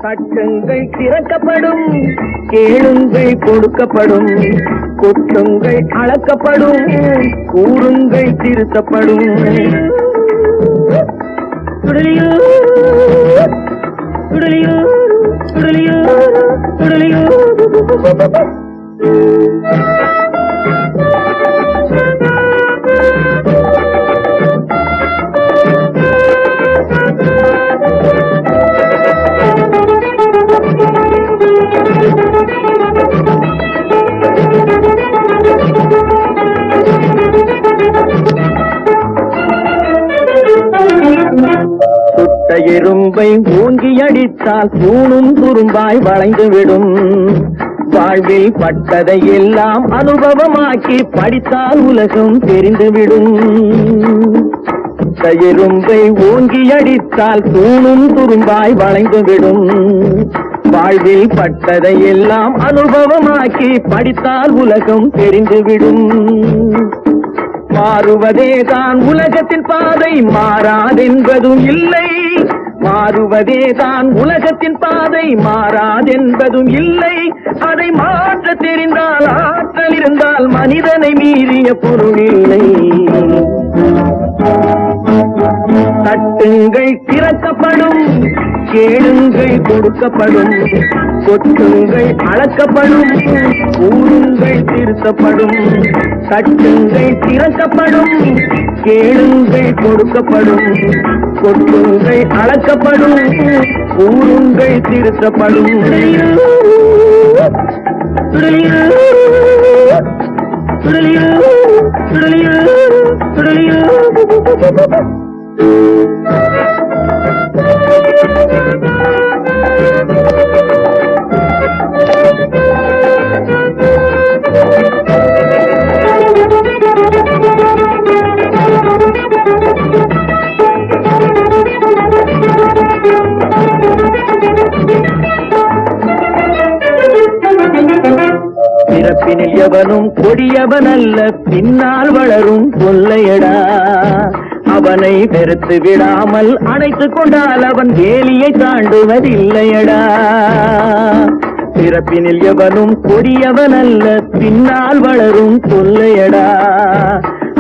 தட்டுங்கள் திறக்கப்படும், கேளுங்கள் கொடுக்கப்படும், கொட்டுங்கள் அளக்கப்படும், கூறுங்கள் திருத்தப்படும். சுடலியோ சுடலியோ சுடலியோ சுடலியோ. சுட்ட எறும்பை ஊங்கி அடித்தால் தூணும் துரும்பாய் வளைந்துவிடும். வாழ்வில் பட்டதை எல்லாம் அனுபவமாக்கி படித்தால் உலகம் தெரிந்துவிடும். சுட்ட எறும்பை ஊங்கி அடித்தால் தூணும் துரும்பாய் வளைந்துவிடும். வாழ்வில் பட்டதை எல்லாம் அனுபவமாக்கி படித்தால் உலகம் தெரிந்துவிடும். மாறுவதேதான் உலகத்தின் பாதை, மாறாதென்பதும் இல்லை. மாறுவதேதான் உலகத்தின் பாதை, மாறாதென்பதும் இல்லை. அதை மாற்ற தெரிந்தால், ஆற்றல் இருந்தால் மனிதனை மீறிய பொருள் இல்லை. தட்டுங்கள் திறக்கப்படும், கேளுங்கள் கொடுக்கப்படும், கொட்டுங்கள் அளக்கப்படும், கூறுங்கள் திருத்தப்படும். தட்டுங்கள் திறக்கப்படும், கேளுங்கள் கொடுக்கப்படும், கொட்டுங்கள் அளக்கப்படும், கூறுங்கள் திருத்தப்படும். சுடலியோ சுடலியோ சுடலியோ சுடலியோ. பிறப்பினில் எவனும் கொடியவன் அல்ல, பின்னால் வளரும் கொள்ளையடா. அவனை வெறுத்து விடாமல் அணைத்துக் கொண்டால் அவன் வேலியை தாண்டுவதில்லையடா. பிறப்பினில் எவனும் கொடியவன் அல்ல, பின்னால் வளரும் கொள்ளையடா.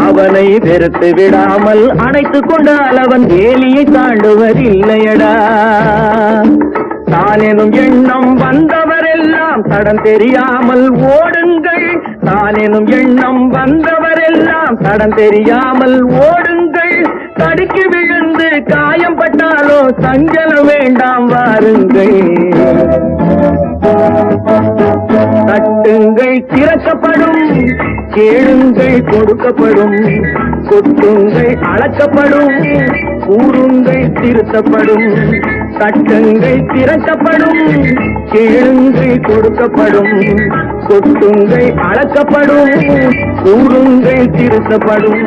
அவனை வெறுத்து விடாமல் அணைத்துக் கொண்டால் அவன் வேலியை தாண்டுவதில்லையடா. தானெனும் எண்ணம் வந்தவரெல்லாம் தடம் தெரியாமல் ஓடுங்கள். தானெனும் எண்ணம் வந்தவரெல்லாம் தடம் தெரியாமல் ஓடுங்கள். தடுக்கி விழுந்து காயம் பட்டாலோ சஞ்சலம் வேண்டாம் வாருங்கள். தட்டுங்கள் திறக்கப்படும், கேளுங்கள் கொடுக்கப்படும், கொட்டுங்கள் அளக்கப்படும், கூறுங்கள் திருத்தப்படும். தட்டுங்கள் திறக்கப்படும், கேளுங்கள் கொடுக்கப்படும், கொட்டுங்கள் அளக்கப்படும், கூறுங்கள் திருத்தப்படும்.